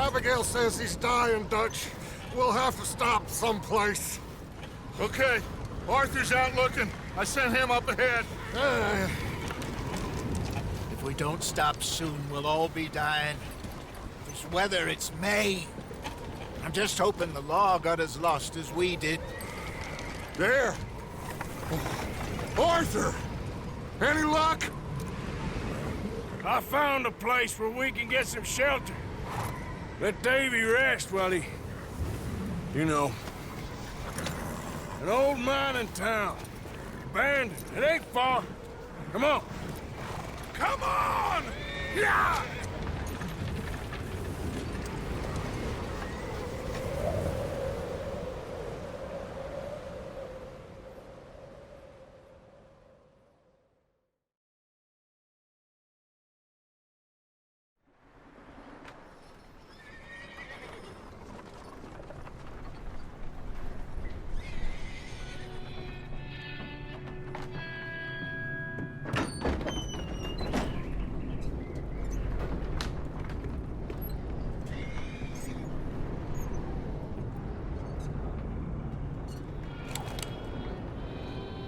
Abigail says he's dying, Dutch. We'll have to stop someplace. Okay, Arthur's out looking. I sent him up ahead. If we don't stop soon, we'll all be dying. This weather, it's May. I'm just hoping the law got as lost as we did. There! Arthur! Any luck? I found a place where we can get some shelter. Let Davy rest while he... You know. An old mining town. Abandoned. It ain't far. Come on. Come on! Yeah!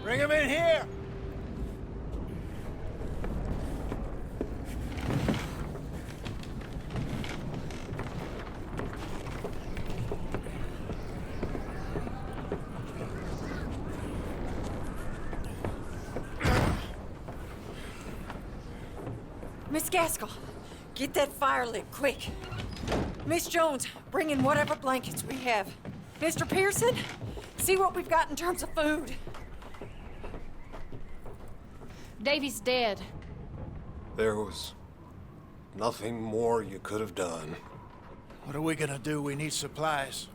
Bring him in here! Miss Gaskell, get that fire lit, quick. Miss Jones, bring in whatever blankets we have. Mr. Pearson, see what we've got in terms of food. Davy's dead. There was nothing more you could have done. What are we gonna do? We need supplies.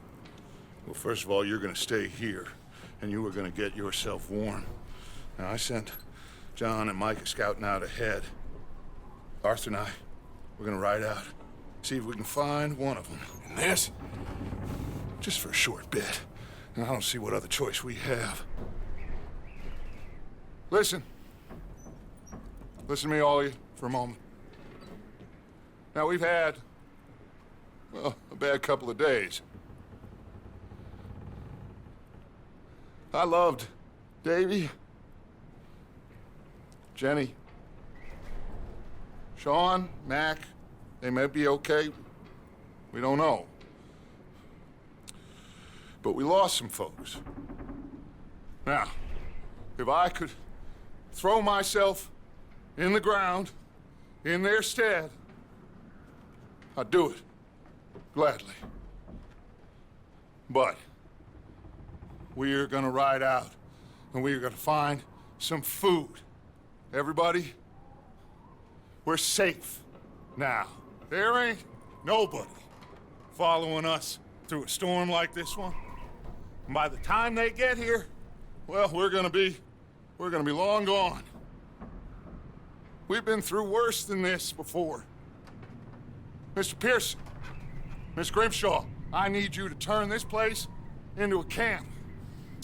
Well, first of all, you're gonna stay here, and you were gonna get yourself warm. Now, I sent John and Micah scouting out ahead. Arthur and I, we're gonna ride out, see if we can find one of them. And this, just for a short bit. And I don't see what other choice we have. Listen. Listen to me, all of you, for a moment. Now, we've had, well, a bad couple of days. I loved Davy, Jenny, Sean, Mac. They may be okay. We don't know. But we lost some folks. Now, if I could throw myself in the ground, in their stead, I'd do it, gladly. But we're gonna ride out, and we're gonna find some food. Everybody, we're safe now. There ain't nobody following us through a storm like this one. And by the time they get here, well, we're gonna be long gone. We've been through worse than this before. Mr. Pearson, Miss Grimshaw, I need you to turn this place into a camp.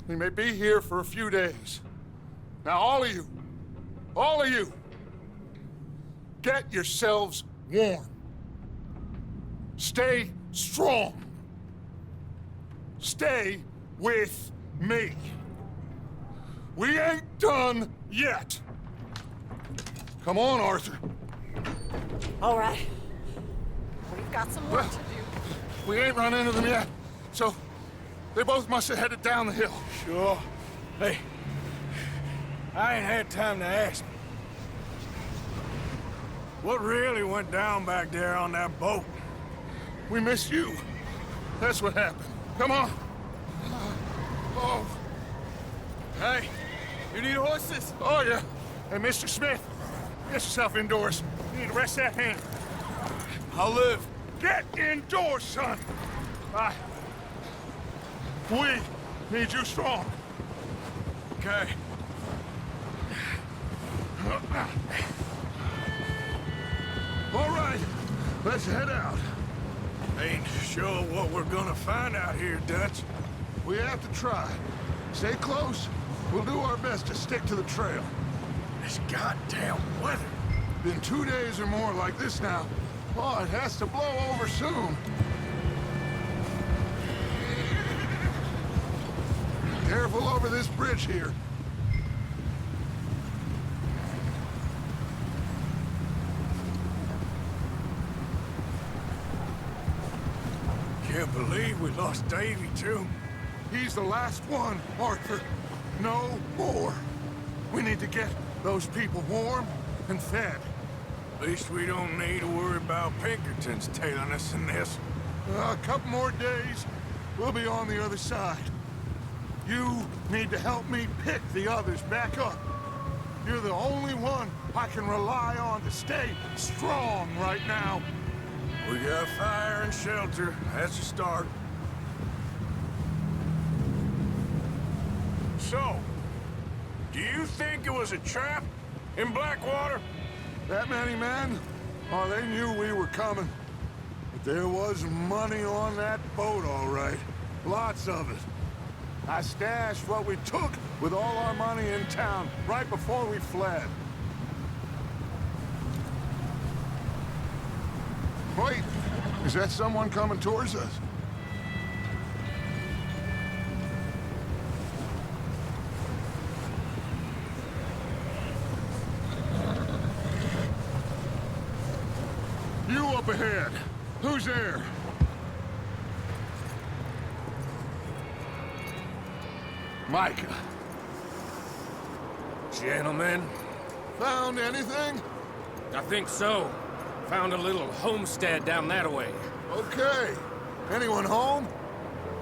We may be here for a few days. Now, all of you, get yourselves warm. Stay strong. Stay with me. We ain't done yet. Come on, Arthur. All right. We've got some work to do. We ain't run into them yet, so they both must have headed down the hill. Sure. Hey, I ain't had time to ask. What really went down back there on that boat? We missed you. That's what happened. Come on. Oh. Hey, you need horses? Oh, yeah. Hey, Mr. Smith, get yourself indoors. You need to rest that hand. I'll live. Get indoors, son. We need you strong. Okay. All right, let's head out. Ain't sure what we're gonna find out here, Dutch. We have to try. Stay close. We'll do our best to stick to the trail. This goddamn weather. Been 2 days or more like this now. Oh, it has to blow over soon. Careful over this bridge here. Can't believe we lost Davy, too. He's the last one, Arthur. No more. We need to get those people warm and fed. At least we don't need to worry about Pinkertons tailing us in this. A couple more days, we'll be on the other side. You need to help me pick the others back up. You're the only one I can rely on to stay strong right now. We got fire and shelter. That's a start. So, do you think it was a trap in Blackwater? That many men? Oh, they knew we were coming. But there was money on that boat, all right. Lots of it. I stashed what we took with all our money in town right before we fled. Wait, is that someone coming towards us? You up ahead. Who's there? Micah. Gentlemen, Found anything? I think so. Found a little homestead down that way. Okay. Anyone home?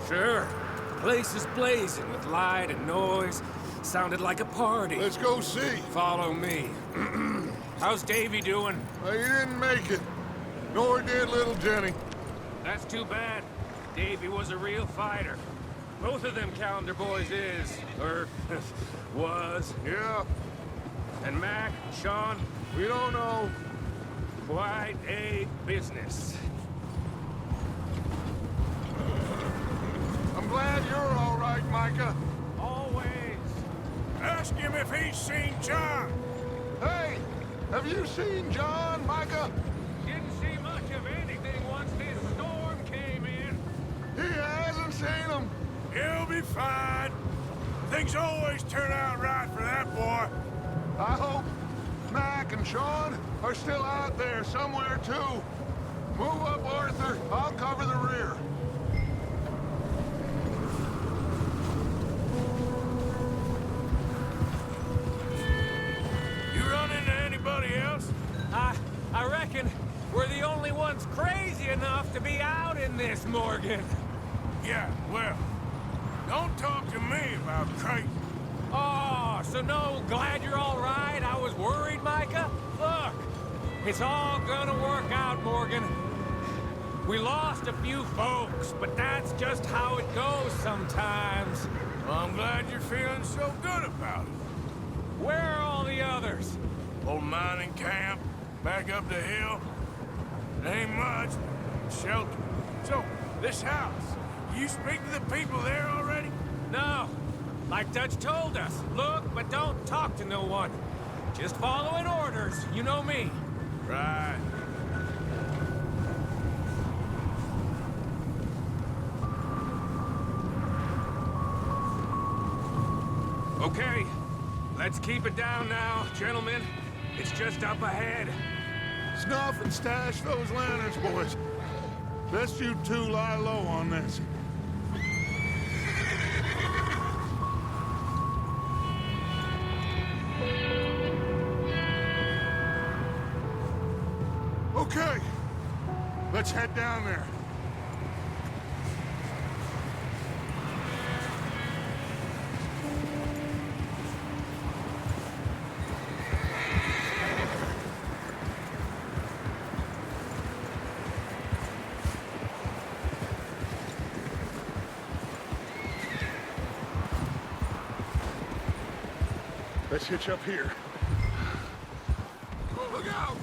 Sure. Place is blazing with light and noise. Sounded like a party. Let's go see. Follow me. How's Davy doing? He didn't make it. Nor did little Jenny. That's too bad. Davy was a real fighter. Both of them Calendar boys is, or was. Yeah, And Mac, Sean, we don't know. quite a business. I'm glad you're all right, Micah. Always. Ask him if he's seen John. Hey, have you seen John, Micah? Didn't see much of anything once this storm came in. He hasn't seen him. He'll be fine. Things always turn out right for that boy. I hope Mac and Sean are still out there somewhere, too. Move up, Arthur. I'll cover the rear. You run into anybody else? I reckon we're the only ones crazy enough to be out in this, Morgan. Yeah, well, don't talk to me about crazy. Oh, so no, glad you're all right? I was worried, Micah. Look, it's all gonna work out, Morgan. We lost a few folks, but that's just how it goes sometimes. Well, I'm glad you're feeling so good about it. Where are all the others? Old mining camp, back up the hill. It ain't much, but shelter. So, this house, you speak to the people there already? No, like Dutch told us. Look, but don't talk to no one. Just following orders, you know me. Right. Okay, let's keep it down now, gentlemen. It's just up ahead. Snuff and stash those lanterns, boys. Best you two lie low on this. Okay, let's head down there. Let's hitch up here. Oh, look out!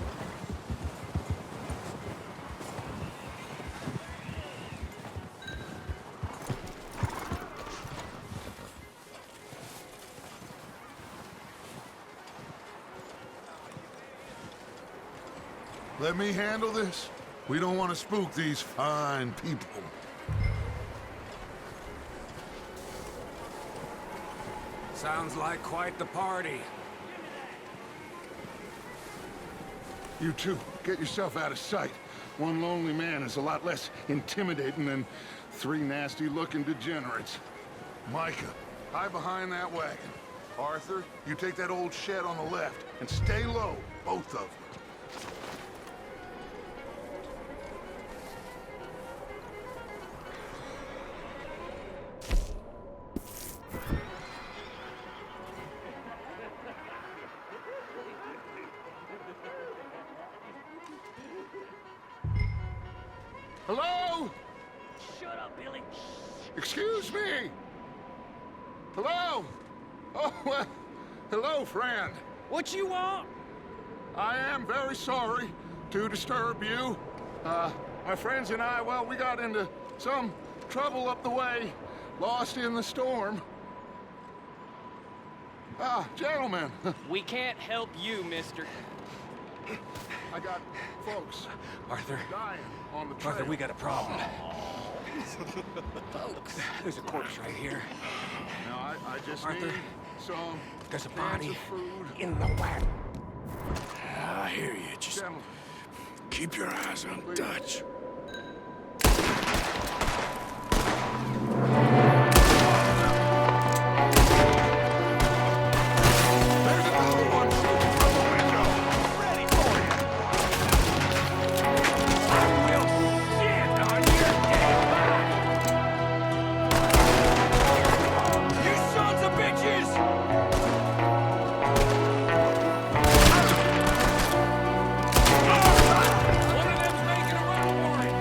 Let me handle this. We don't want to spook these fine people. Sounds like quite the party. You two, get yourself out of sight. One lonely man is a lot less intimidating than 3 nasty-looking degenerates. Micah, hide behind that wagon. Arthur, you take that old shed on the left, and stay low, both of you. Hello? Shut up, Billy. Excuse me? Hello? Oh, well, hello, friend. What you want? I am very sorry to disturb you. My friends and I, well, we got into some trouble up the way, lost in the storm. Gentlemen, We can't help you, mister. I got folks Arthur. dying on the trail. Arthur, we got a problem. Folks. There's a corpse right here. Now, I just Arthur, need some There's a cans body of food. in the wagon. I hear you. Just Gentlemen, keep your eyes on Please. Dutch. there's another one shooting from the window. Ready for you. We'll shit on your dead body! You sons of bitches! One of them's making a run for it!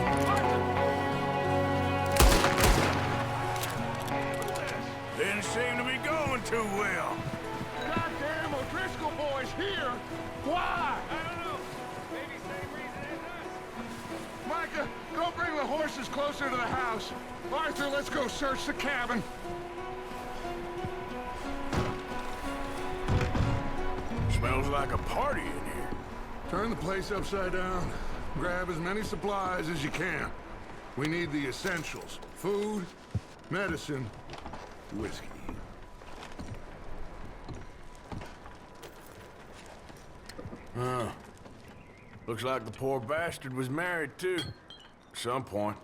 Didn't seem to be going too well. Goddamn O'Driscoll boys here. Why? I don't know. Maybe same reason as us. Micah, go bring the horses closer to the house. Arthur, let's go search the cabin. Smells like a party in here. Turn the place upside down. Grab as many supplies as you can. We need the essentials. Food, medicine, whiskey. Looks like the poor bastard was married too. At some point.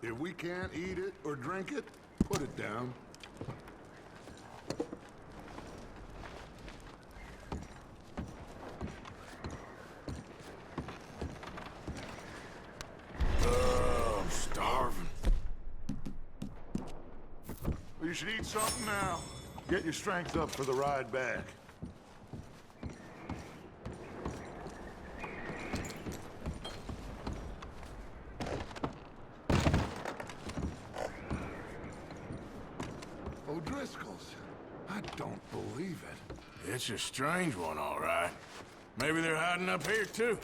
If we can't eat it or drink it, put it down. Oh, I'm starving. Well, you should eat something now. Get your strength up for the ride back. O'Driscoll's. I don't believe it. It's a strange one, all right. Maybe they're hiding up here, too.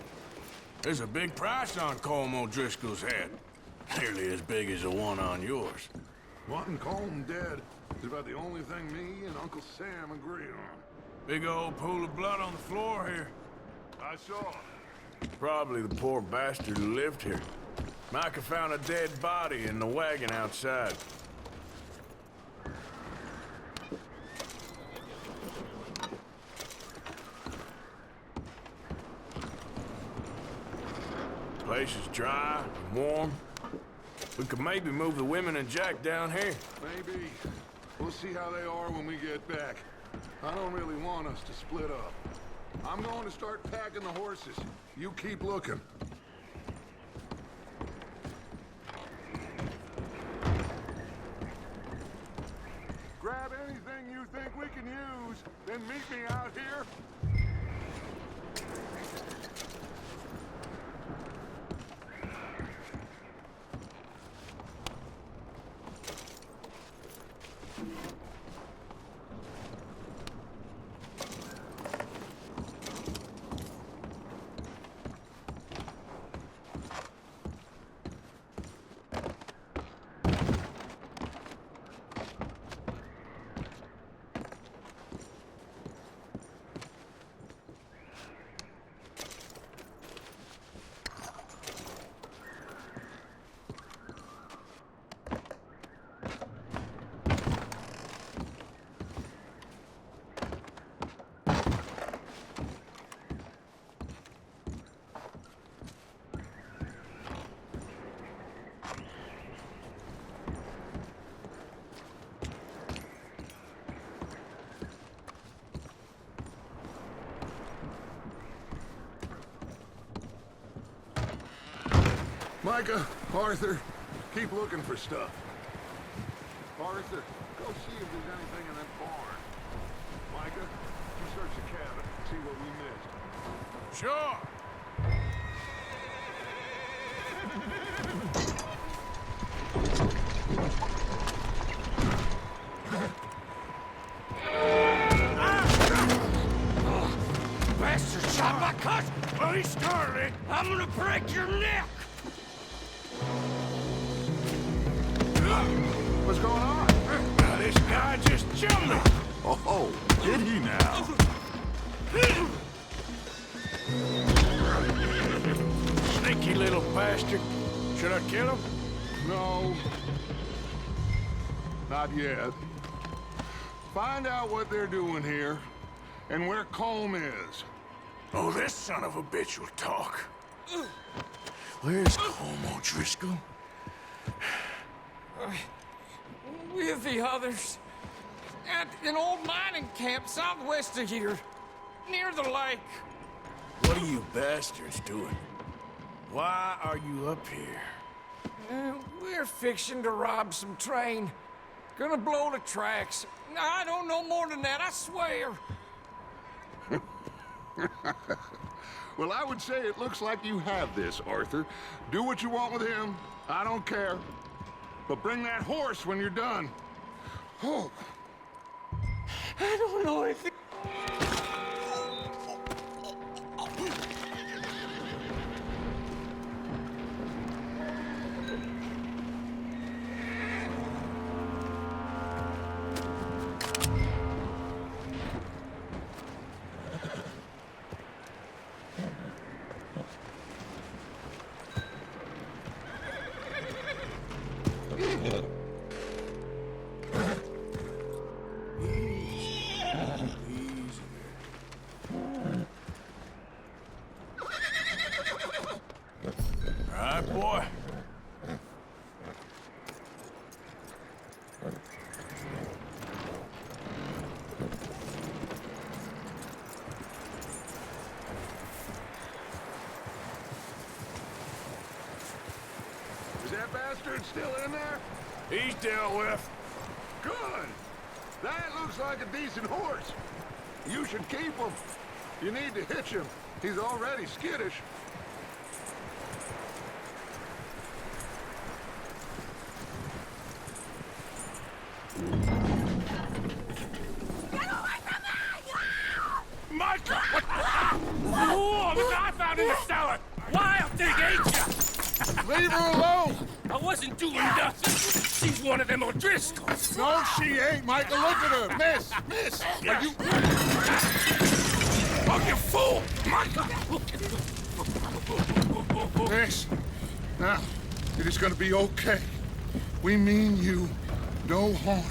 There's a big price on Colm O'Driscoll's head. Nearly as big as the one on yours. Wanting Colm dead is about the only thing me and Uncle Sam agree on. Big old pool of blood on the floor here. I saw. Probably the poor bastard who lived here. Micah found a dead body in the wagon outside. Place is dry and warm. We could maybe move the women and Jack down here. Maybe. We'll see how they are when we get back. I don't really want us to split up. I'm going to start packing the horses. You keep looking. Grab anything you think we can use, then meet me out here. Micah, Arthur, keep looking for stuff. Arthur, go see if there's anything in that barn. Micah, you search the cabin, see what we missed. Sure. Bastard shot my cousin! Well, he started it. I'm gonna break your neck! What's going on? Now, this guy just jumped me. Oh, did he now? Sneaky little bastard. Should I kill him? No. Not yet. Find out what they're doing here, and where Colm is. Oh, this son of a bitch will talk. Where's Colm O'Driscoll? With the others. At an old mining camp southwest of here. Near the lake. What are you bastards doing? Why are you up here? We're fixing to rob some train. Gonna blow the tracks. I don't know more than that, I swear. Well, I would say it looks like you have this, Arthur. Do what you want with him. I don't care. But bring that horse when you're done. Oh. I don't know anything. All right, boy. Is that bastard still in there? He's dealt with. Good. That looks like a decent horse. You should keep him. You need to hitch him. He's already skittish. Micah! Oh, the guy found in the cellar! Wild thing, ain't ya? Leave her alone! I wasn't doing nothing. She's one of them O'Driscolls. No, she ain't, Micah. Look at her. Miss! Miss! Are you... Oh, you fool! Micah! Miss, now, it is gonna be okay. We mean you no harm.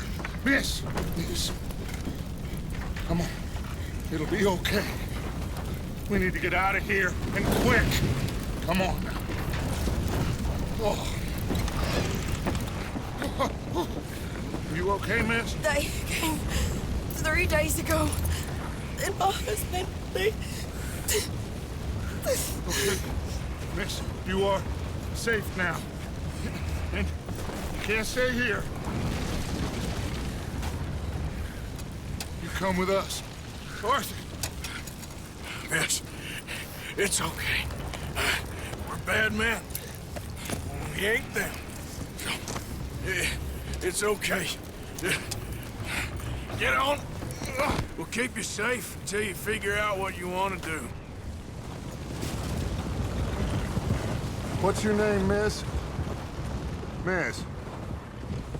Miss! Miss. Come on. It'll be okay. We need to get out of here, and quick. Come on now. Oh. You okay, miss? They came 3 days ago. And my husband, Okay. Miss, you are safe now. And you can't stay here. You come with us. Arthur! Miss, it's okay. We're bad men. We ain't them. It's okay. Get on. We'll keep you safe until you figure out what you want to do. What's your name, miss? Miss?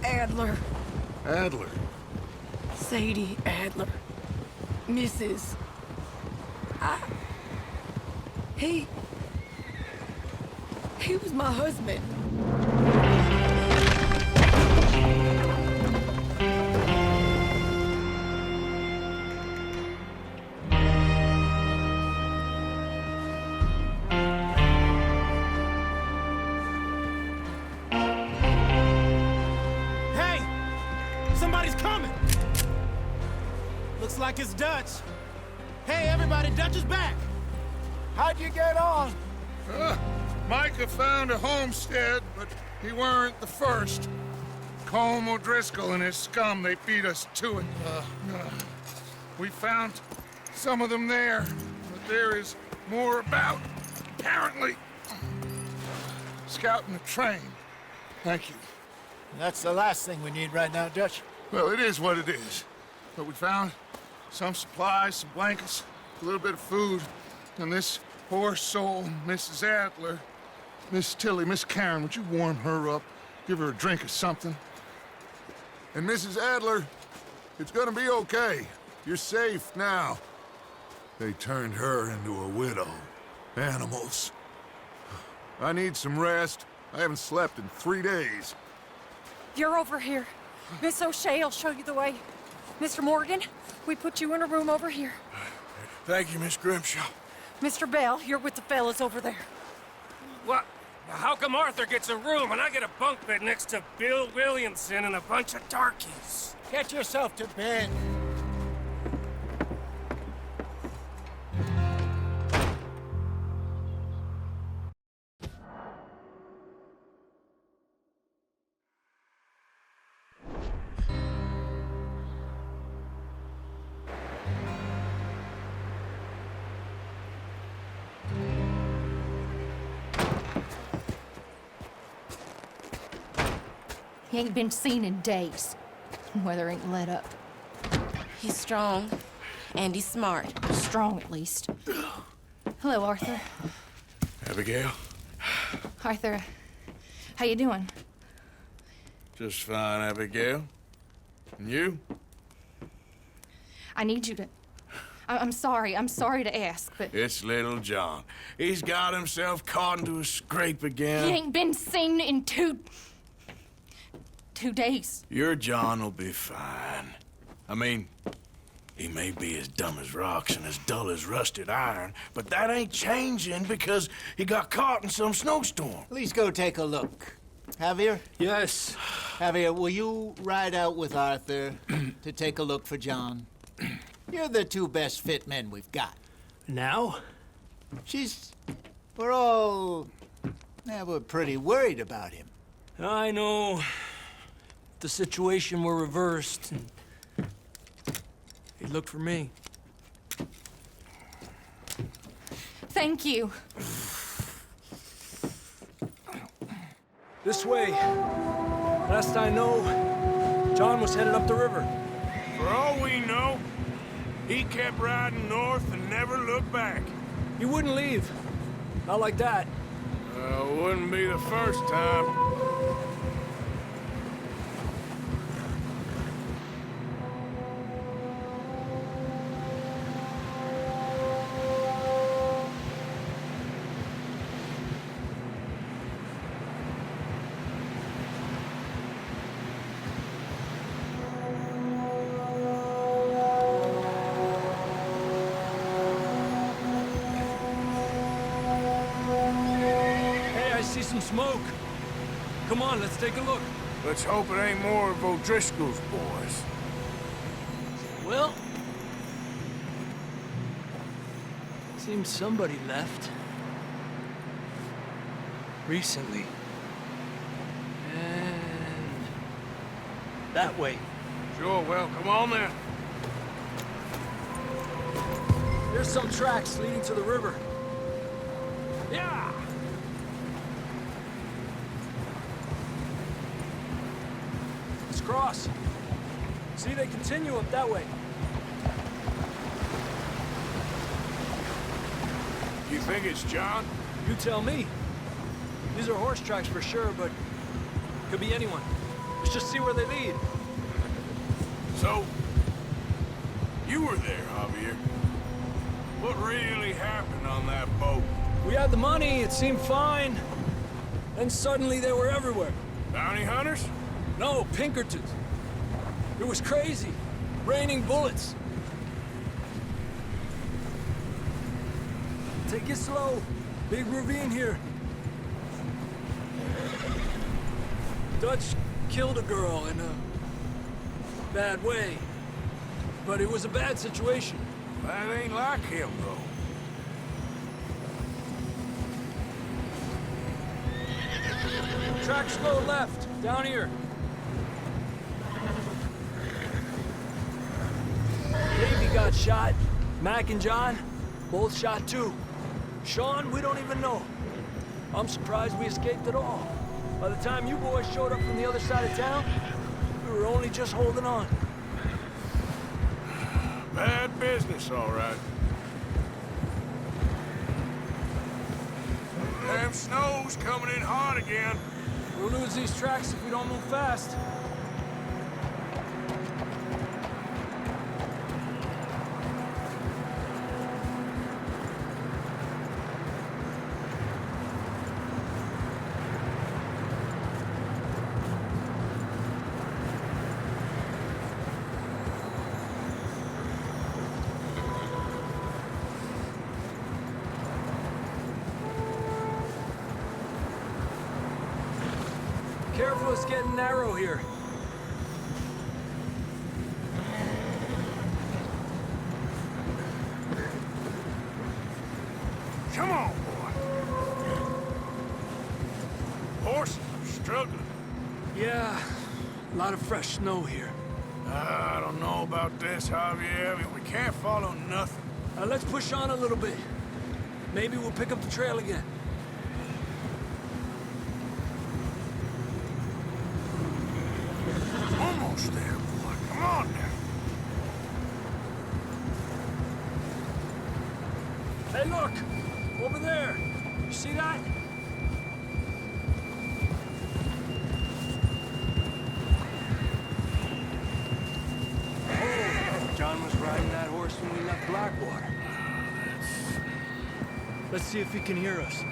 Adler, Adler. Sadie Adler, Mrs. He was my husband. Hey! Somebody's coming! Looks like it's Dutch. Hey, everybody, Dutch is back! How'd you get on? Micah found a homestead, but he weren't the first. Colm O'Driscoll and his scum, they beat us to it. We found some of them there, but there is more about, apparently. Scouting the train. Thank you. That's the last thing we need right now, Dutch. Well, it is what it is. But we found some supplies, some blankets, a little bit of food, and this poor soul, Mrs. Adler, Miss Tilly, Miss Karen, would you warm her up? Give her a drink or something? And Mrs. Adler, it's gonna be okay. You're safe now. They turned her into a widow. Animals. I need some rest. I haven't slept in 3 days. You're over here. Miss O'Shea will show you the way. Mr. Morgan, we put you in a room over here. Thank you, Miss Grimshaw. Mr. Bell, you're with the fellas over there. What? How come Arthur gets a room and I get a bunk bed next to Bill Williamson and a bunch of darkies? Get yourself to bed. He ain't been seen in days. Weather ain't let up. He's strong, and he's smart. Strong, at least. Hello, Arthur. Abigail? Arthur, how you doing? Just fine, Abigail. And you? I need you to... I'm sorry to ask, but... It's little John. He's got himself caught into a scrape again. He ain't been seen in 2 days. Your John will be fine. I mean, he may be as dumb as rocks and as dull as rusted iron, but that ain't changing because he got caught in some snowstorm. Please go take a look. Javier? Yes. Javier, will you ride out with Arthur to take a look for John? You're the 2 best fit men we've got. Now? We're all... we're pretty worried about him. I know. The situation were reversed. And he looked for me. Thank you. This way. Last I know, John was headed up the river. For all we know, he kept riding north and never looked back. He wouldn't leave. Not like that. Wouldn't be the first time. See some smoke. Come on, let's take a look. Let's hope it ain't more of O'Driscoll's boys. Well, seems somebody left. Recently. And that way. Sure, well, come on then. There's some tracks leading to the river. Yeah! Let's cross. See, they continue up that way. You think it's John? You tell me. These are horse tracks for sure, but could be anyone. Let's just see where they lead. So, you were there, Javier. What really happened on that boat? We had the money, it seemed fine. Then suddenly they were everywhere. Bounty hunters? No, Pinkertons. It was crazy. Raining bullets. Take it slow. Big ravine here. Dutch killed a girl in a bad way. But it was a bad situation. That ain't like him, though. Tracks go left, down here. Davey got shot. Mac and John, both shot too. Sean, we don't even know. I'm surprised we escaped at all. By the time you boys showed up from the other side of town, we were only just holding on. Bad business, all right. Damn snow's coming in hard again. We'll lose these tracks if we don't move fast. Careful, it's getting narrow here. Come on, boy. Horses are struggling. Yeah, a lot of fresh snow here. I don't know about this, Javier. We can't follow nothing. Let's push on a little bit. Maybe we'll pick up the trail again. Almost there, boy. Come on now. Hey, look! Over there! You see that? Oh, John was riding that horse when we left Blackwater. Let's see if he can hear us.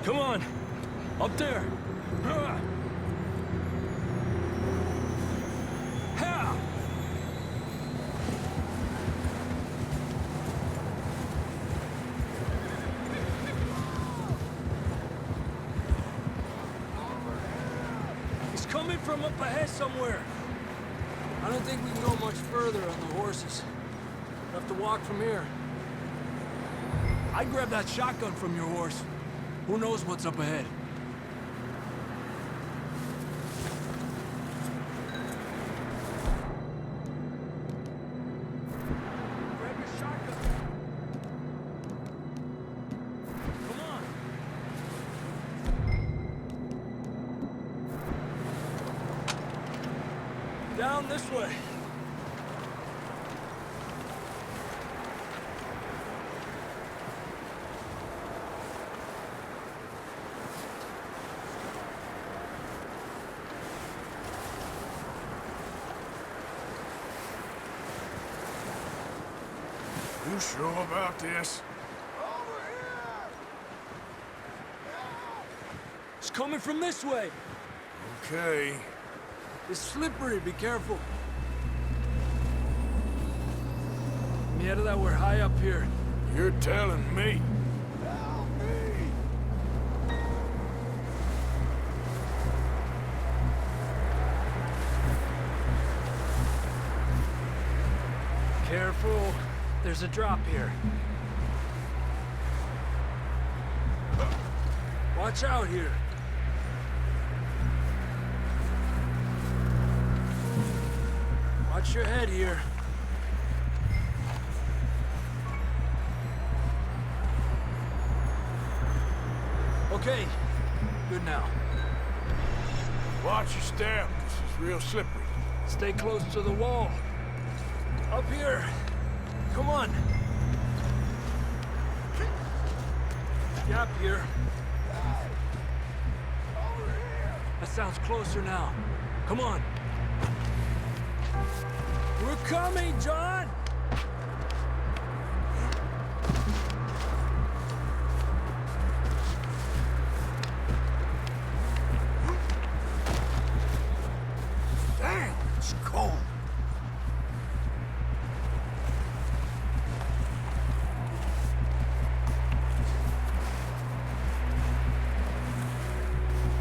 Come on! Up there! Ha! He's coming from up ahead somewhere. I don't think we can go much further on the horses. We'll have to walk from here. I'd grab that shotgun from your horse. Who knows what's up ahead? Grab your shotgun. Come on. Down this way. You sure about this? It's coming from this way. Okay. It's slippery, be careful. Me out of that, we're high up here. You're telling me. Careful. There's a drop here. Watch out here. Watch your head here. Okay. Good now. Watch your step. This is real slippery. Stay close to the wall. Up here. Come on. Gap here. That sounds closer now. Come on. We're coming, John! Damn, it's cold.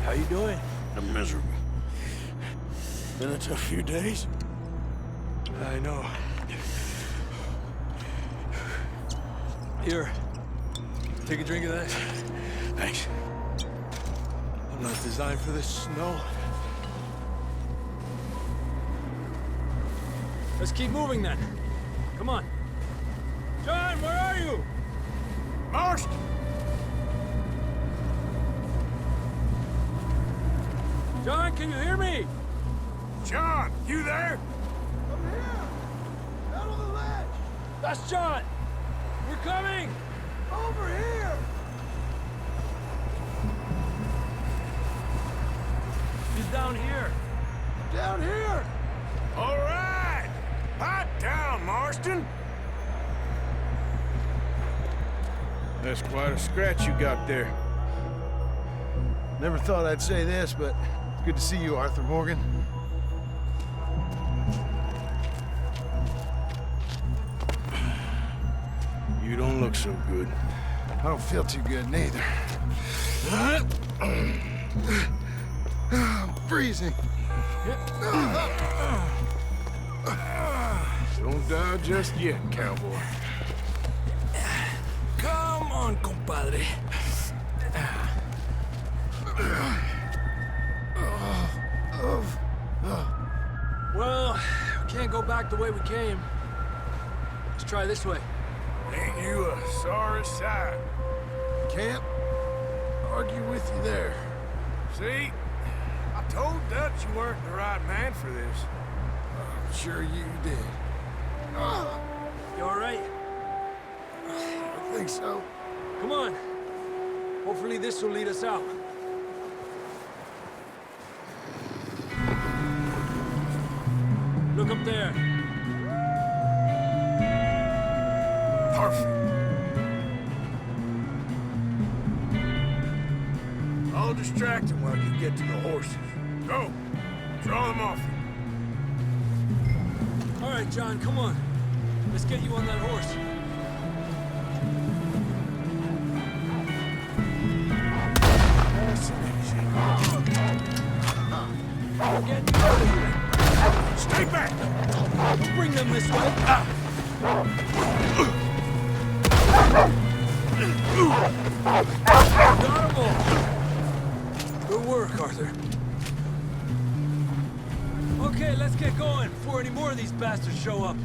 How you doing? I'm miserable. Been a tough few days. I know. Here. Take a drink of that. Thanks. I'm not designed for this snow. Let's keep moving then. Come on. John, where are you? Marston! John, can you hear me? John, you there? I'm here! Out on the ledge! That's John! We're coming! Over here! He's down here. Down here! All right! Hot down, Marston! That's quite a scratch you got there. Never thought I'd say this, but it's good to see you, Arthur Morgan. You don't look so good. I don't feel too good, neither. I'm freezing. Don't die just yet, cowboy. Come on, compadre. Well, we can't go back the way we came. Let's try this way. Ain't you a sorry sight? Can't argue with you there. See? I told Dutch you weren't the right man for this. I'm sure you did. You all right? I think so. Come on. Hopefully this will lead us out. Look up there. Perfect. I'll distract him while you get to the horses. Go. Draw them off you. All right, John, come on. Let's get you on that horse. We're getting out of here. Stay back! We'll bring them this way. Got 'em all. Good work, Arthur. Okay, let's get going before any more of these bastards show up.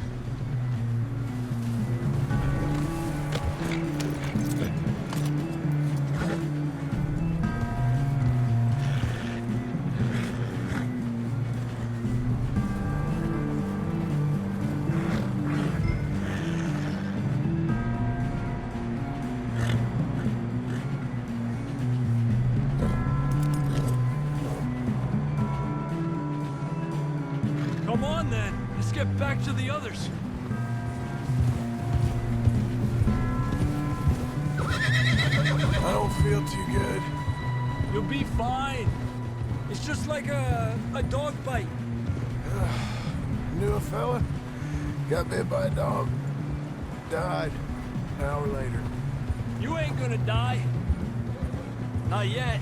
Come on, then. Let's get back to the others. I don't feel too good. You'll be fine. It's just like a dog bite. Knew a fella? Got bit by a dog. Died an hour later. You ain't gonna die. Not yet.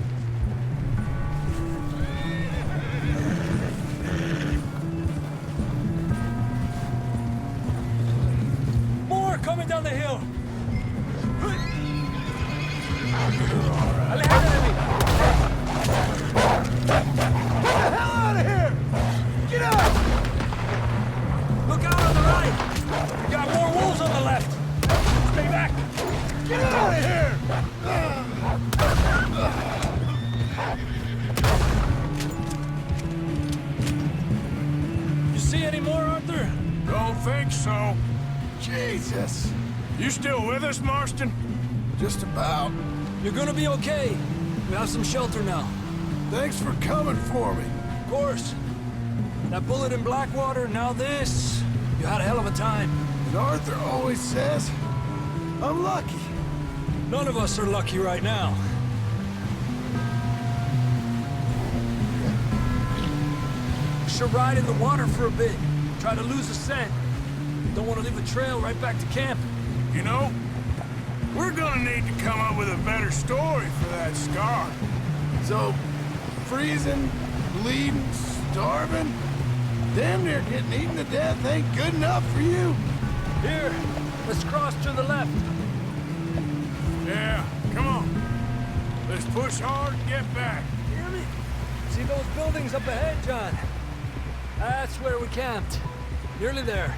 More coming down the hill. Aléjate de mí. Get the hell out of here! Get out! Look out on the right. We got more wolves on the left. Stay back. Get out of here! You see any more, Arthur? Don't think so. Jesus! You still with us, Marston? Just about. You're gonna be okay. We have some shelter now. Thanks for coming for me. Of course. That bullet in Blackwater, now this. You had a hell of a time. And Arthur always says, I'm lucky. None of us are lucky right now. Should ride in the water for a bit. Try to lose the scent. Don't want to leave a trail right back to camp. You know, we're gonna need to come up with a better story for that scar. So, freezing, bleeding, starving, damn near getting eaten to death ain't good enough for you. Here, let's cross to the left. Yeah, come on. Let's push hard and get back. Damn it! See those buildings up ahead, John? That's where we camped. Nearly there.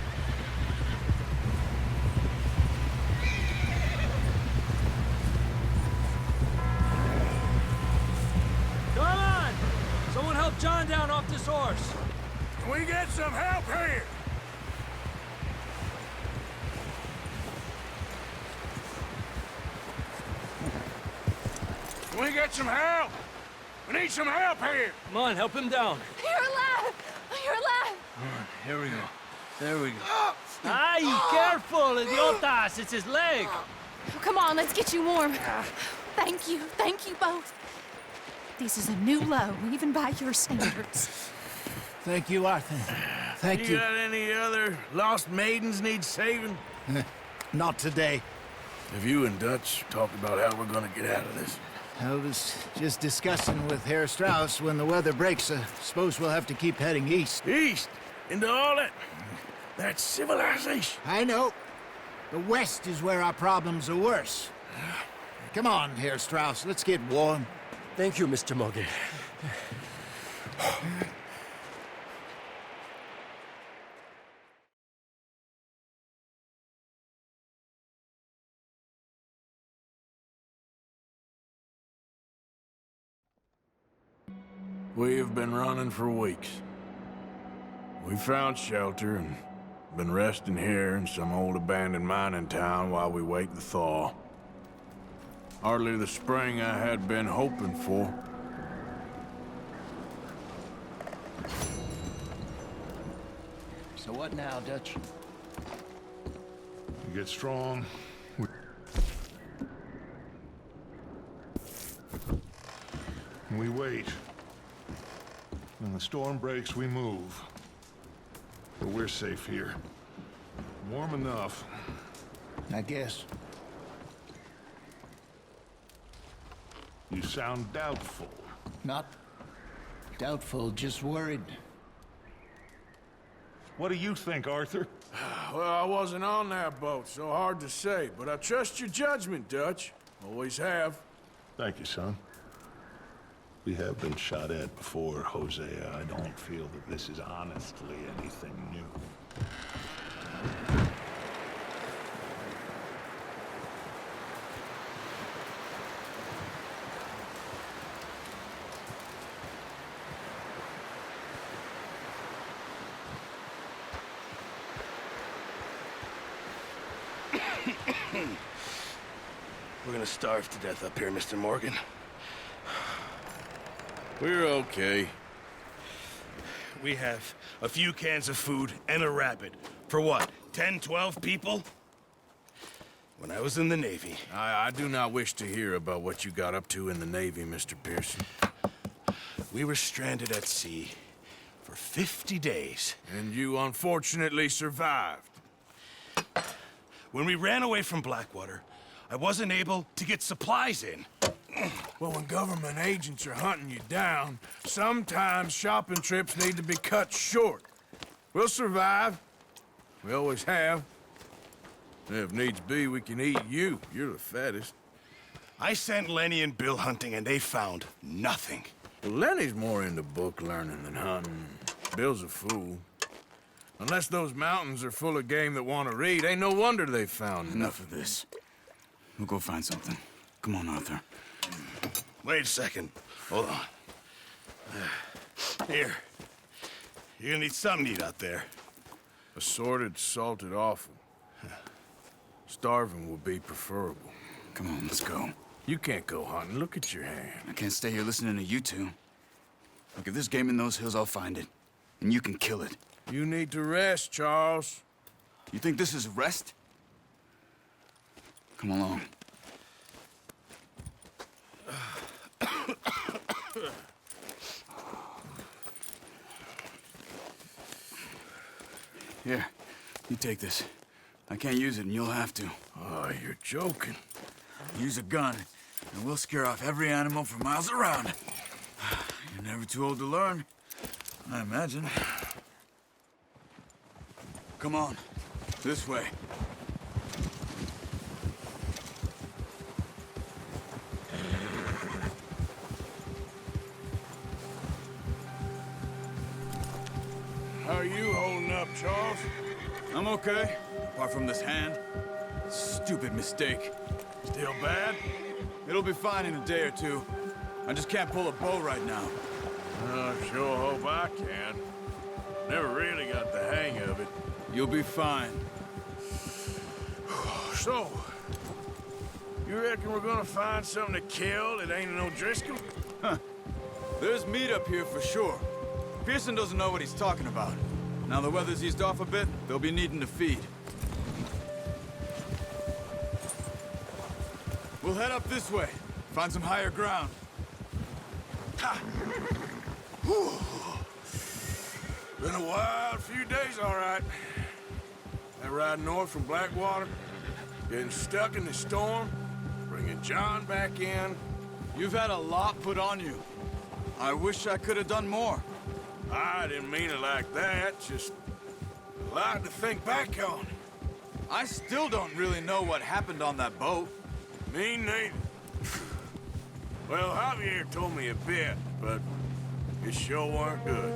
Come on! Someone help John down off this horse. Can we get some help here? Can we get some help? We need some help here. Come on, help him down. You're alive! You're alive! Here we go. There we go. Ay, careful, idiotas! It's his leg. Come on, let's get you warm. Thank you both. This is a new low, even by your standards. Thank you, Arthur. Thank you. You got any other lost maidens need saving? Not today. Have you and Dutch talked about how we're gonna get out of this? I was just discussing with Herr Strauss when the weather breaks. I suppose we'll have to keep heading east. East? Into all that... That's civilization. I know. The west is where our problems are worse. Come on, Herr Strauss. Let's get warm. Thank you, Mr. Morgan. We have been running for weeks. We found shelter and been resting here in some old abandoned mining town while we wait the thaw. Hardly the spring I had been hoping for. So what now, Dutch? You get strong. We wait. When the storm breaks, we move. But we're safe here. Warm enough. I guess. You sound doubtful. Not doubtful, just worried. What do you think, Arthur? Well, I wasn't on that boat, so hard to say, but I trust your judgment, Dutch. Always have. Thank you, son. We have been shot at before, Hosea. I don't feel that this is honestly anything new. We're gonna starve to death up here, Mr. Morgan. We're okay. We have a few cans of food and a rabbit. For what, 10, 12 people? When I was in the Navy... I do not wish to hear about what you got up to in the Navy, Mr. Pearson. We were stranded at sea for 50 days. And you unfortunately survived. When we ran away from Blackwater, I wasn't able to get supplies in. Well, when government agents are hunting you down, sometimes shopping trips need to be cut short. We'll survive. We always have. If needs be, we can eat you. You're the fattest. I sent Lenny and Bill hunting, and they found nothing. Well, Lenny's more into book learning than hunting. Bill's a fool. Unless those mountains are full of game that want to read, ain't no wonder they found Enough of this. We'll go find something. Come on, Arthur. Wait a second. Hold on. Here. You're gonna need something to eat out there. Assorted, salted offal. Starving would be preferable. Come on, let's go. You can't go hunting. Look at your hand. I can't stay here listening to you two. Look, if there's game in those hills, I'll find it. And you can kill it. You need to rest, Charles. You think this is rest? Come along. Here, you take this. I can't use it, and you'll have to. Oh, you're joking. Use a gun, and we'll scare off every animal for miles around. You're never too old to learn, I imagine. Come on, this way. How are you holding up, Charles? I'm okay, apart from this hand. Stupid mistake. Still bad? It'll be fine in a day or two. I just can't pull a bow right now. I sure hope I can. Never really got the hang of it. You'll be fine. So, you reckon we're gonna find something to kill that ain't no Driscoll? Huh. There's meat up here for sure. Pearson doesn't know what he's talking about. Now the weather's eased off a bit, they'll be needing to feed. We'll head up this way. Find some higher ground. Ha! Whew. Been a wild few days, all right. That ride north from Blackwater, getting stuck in the storm, bringing John back in. You've had a lot put on you. I wish I could have done more. I didn't mean it like that, just a lot to think back on. I still don't really know what happened on that boat. Me neither. Well, Javier told me a bit, but it sure weren't good.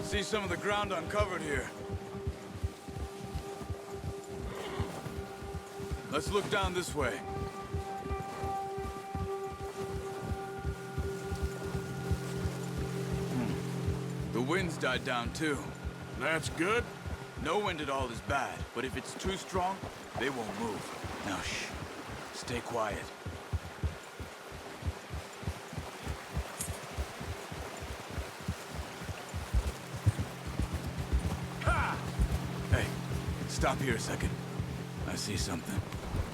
See some of the ground uncovered here. Let's look down this way. The wind's died down too. That's good. No wind at all is bad, but if it's too strong, they won't move. Now shh. Stay quiet. Hey, stop here a second. I see something.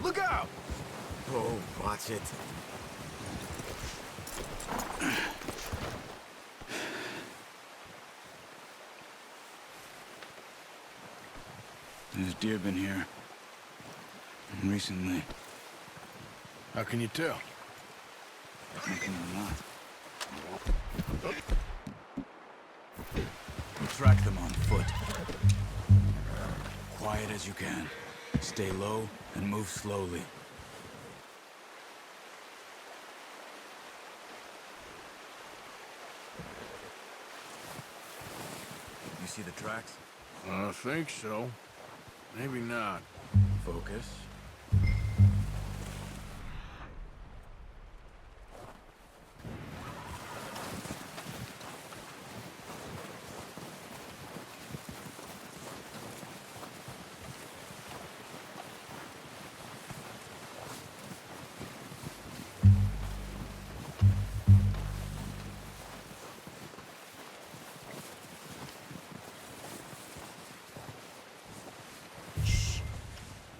Look out! Oh, watch it. There's deer been here. Recently. How can you tell? How can you not? We'll track them on foot. Quiet as you can. Stay low and move slowly. You see the tracks? I think so. Maybe not. Focus.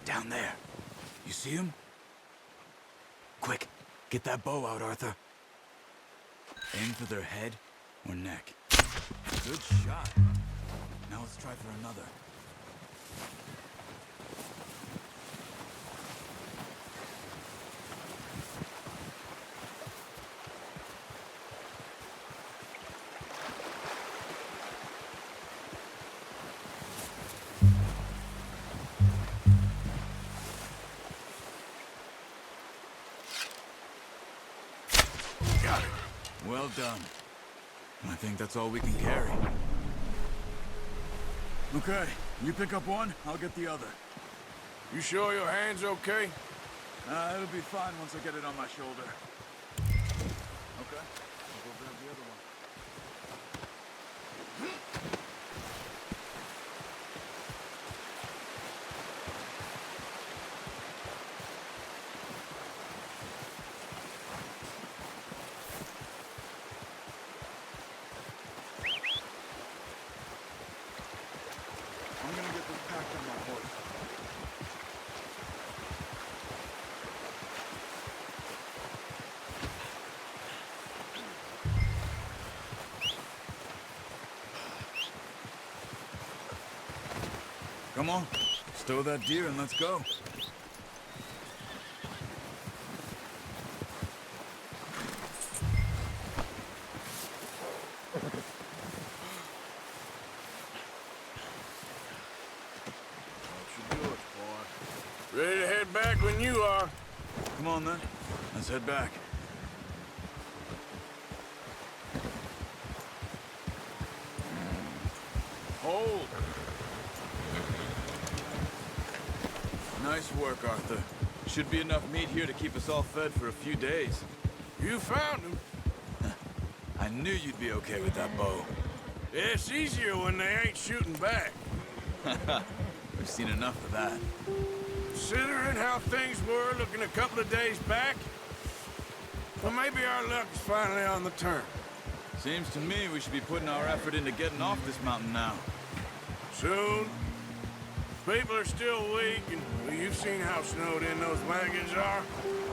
Down there. You see him? Quick, get that bow out, Arthur. Aim for their head or neck. Good shot. Now let's try for another. Well done. I think that's all we can carry. Okay, you pick up one, I'll get the other. You sure your hand's okay? It'll be fine once I get it on my shoulder. Okay, I'll go grab the other one. Come on, stow that deer and let's go. Ready to head back when you are. Come on, then. Let's head back. Hold. Nice work, Arthur. Should be enough meat here to keep us all fed for a few days. You found him. I knew you'd be okay with that bow. It's easier when they ain't shooting back. We've seen enough of that. Considering how things were looking a couple of days back, well, maybe our luck is finally on the turn. Seems to me we should be putting our effort into getting off this mountain now. Soon. People are still weak, and well, you've seen how snowed in those wagons are.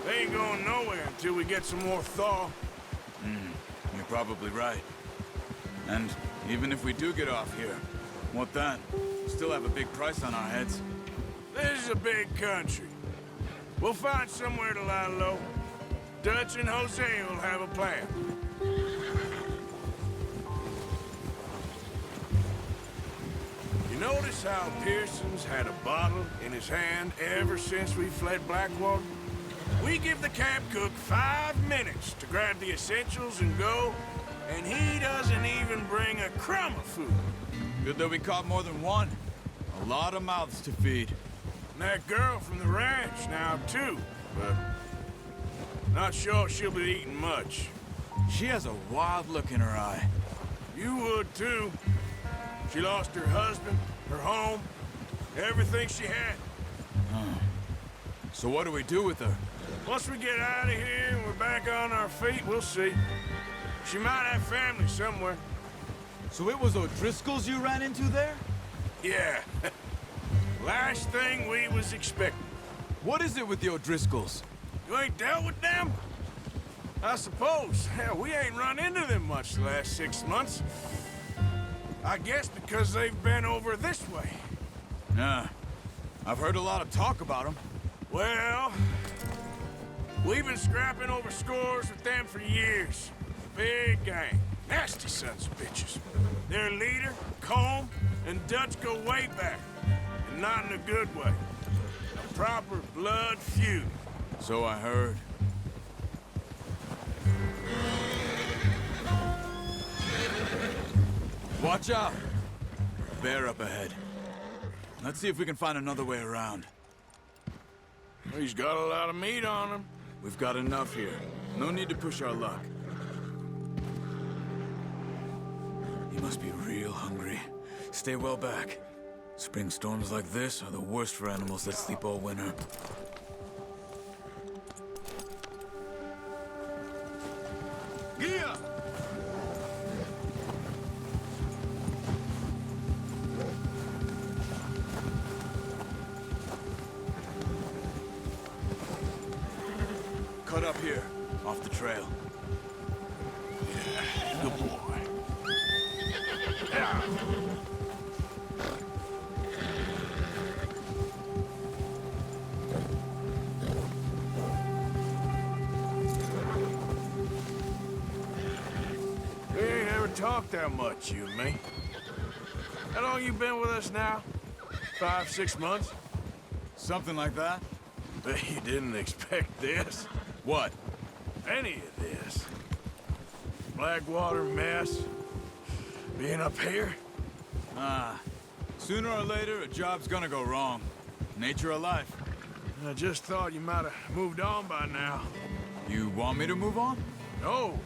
They ain't going nowhere until we get some more thaw. You're probably right. And even if we do get off here, what then? We still have a big price on our heads. This is a big country. We'll find somewhere to lie low. Dutch and Jose will have a plan. You notice how Pearson's had a bottle in his hand ever since we fled Blackwater? We give the camp cook 5 minutes to grab the essentials and go, and he doesn't even bring a crumb of food. Good that we caught more than one. A lot of mouths to feed. And that girl from the ranch now, too, but not sure she'll be eating much. She has a wild look in her eye. You would, too. She lost her husband, her home, everything she had. So what do we do with her? Once we get out of here and we're back on our feet, we'll see. She might have family somewhere. So it was O'Driscoll's you ran into there? Yeah. Last thing we was expecting. What is it with the O'Driscolls? You ain't dealt with them? I suppose. Hell, we ain't run into them much the last 6 months. I guess because they've been over this way. Yeah. I've heard a lot of talk about them. Well, we've been scrapping over scores with them for years. Big gang. Nasty sons of bitches. Their leader, Colm, and Dutch go way back. And not in a good way. A proper blood feud. So I heard. Watch out! Bear up ahead. Let's see if we can find another way around. He's got a lot of meat on him. We've got enough here. No need to push our luck. He must be real hungry. Stay well back. Spring storms like this are the worst for animals that sleep all winter. Gia! Cut up here, off the trail. Yeah, good boy. Yeah. We ain't ever talked that much, you and me. How long you been with us now? 5, 6 months? Something like that? Bet you didn't expect this. What? Any of this. Blackwater mess. Being up here. Sooner or later, a job's gonna go wrong. Nature of life. I just thought you might have moved on by now. You want me to move on? No.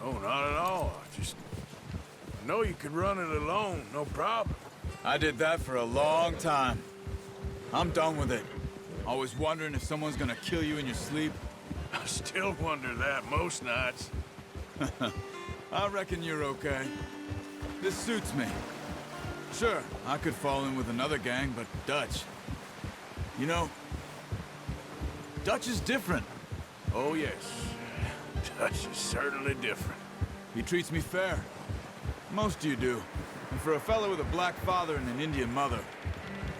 No, not at all. I know you could run it alone, no problem. I did that for a long time. I'm done with it. Always wondering if someone's gonna kill you in your sleep. I still wonder that most nights. I reckon you're okay. This suits me. Sure, I could fall in with another gang, but Dutch... You know, Dutch is different. Oh, yes. Dutch is certainly different. He treats me fair. Most of you do. And for a fellow with a black father and an Indian mother,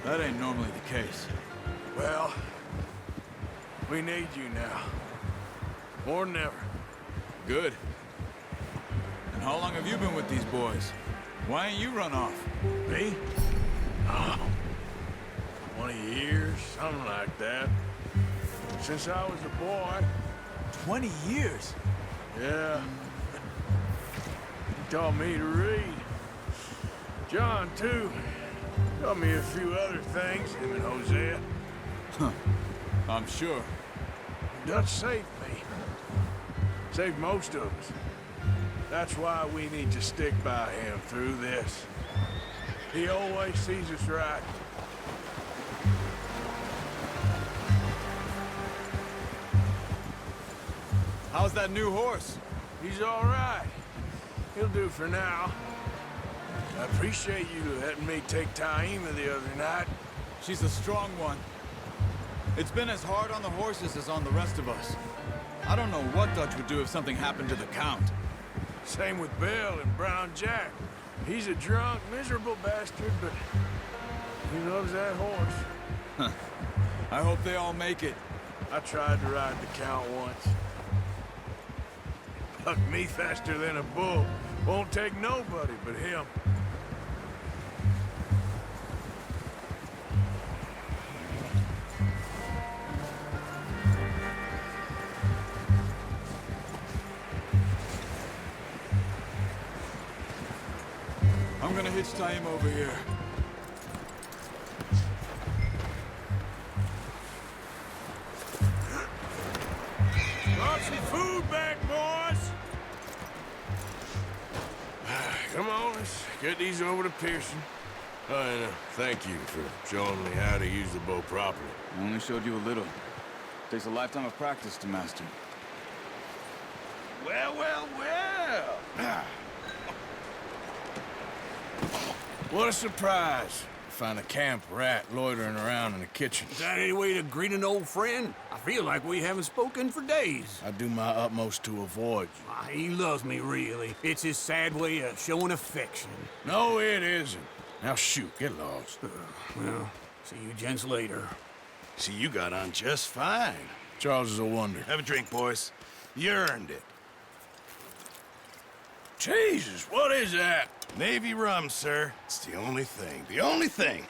That ain't normally the case. Well, we need you now. More than ever. Good. And how long have you been with these boys? Why ain't you run off? Me? Oh, 20 years, something like that. Since I was a boy. 20 years? Yeah. He taught me to read. John, too. Taught me a few other things, him and Hosea. Huh. I'm sure. Dutch saved me. Saved most of us. That's why we need to stick by him through this. He always sees us right. How's that new horse? He's all right. He'll do for now. I appreciate you letting me take Taima the other night. She's a strong one. It's been as hard on the horses as on the rest of us. I don't know what Dutch would do if something happened to the Count. Same with Bill and Brown Jack. He's a drunk, miserable bastard, but he loves that horse. Huh. I hope they all make it. I tried to ride the Count once. Bucked me faster than a bull. Won't take nobody but him. I'm gonna hitch Taima over here. Brought some food back, boys! Come on, let's get these over to Pearson. Oh, and thank you for showing me how to use the bow properly. I only showed you a little. Takes a lifetime of practice to master. Well, well, well! What a surprise. Find a camp rat loitering around in the kitchen. Is that any way to greet an old friend? I feel like we haven't spoken for days. I do my utmost to avoid you. He loves me, really. It's his sad way of showing affection. No, it isn't. Now shoot, get lost. Well, see you gents later. See, you got on just fine. Charles is a wonder. Have a drink, boys. You earned it. Jesus, what is that? Navy rum, sir. It's the only thing. The only thing.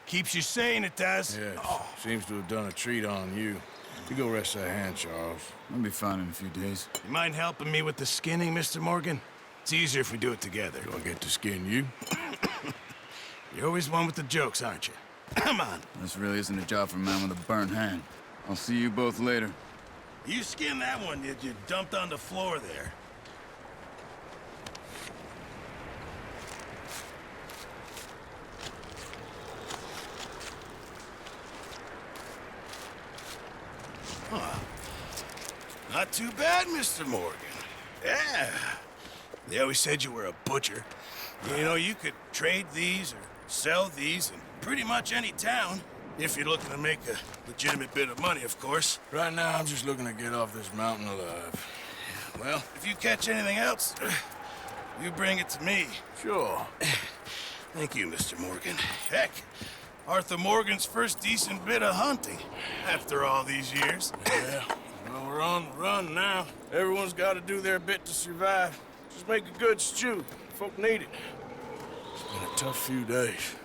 Keeps you sane, it does. Yes. Seems to have done a treat on you. You go rest that hand, Charles. I'll be fine in a few days. You mind helping me with the skinning, Mr. Morgan? It's easier if we do it together. Do I get to skin you? You're always one with the jokes, aren't you? Come on. This really isn't a job for a man with a burnt hand. I'll see you both later. You skinned that one that you dumped on the floor there. Huh. Not too bad, Mr. Morgan. Yeah. They always said you were a butcher. You know, you could trade these or sell these in pretty much any town. If you're looking to make a legitimate bit of money, of course. Right now, I'm just looking to get off this mountain alive. Well, if you catch anything else, you bring it to me. Sure. Thank you, Mr. Morgan. Heck, Arthur Morgan's first decent bit of hunting after all these years. Yeah, well, we're on the run now. Everyone's got to do their bit to survive. Just make a good stew. Folk need it. It's been a tough few days.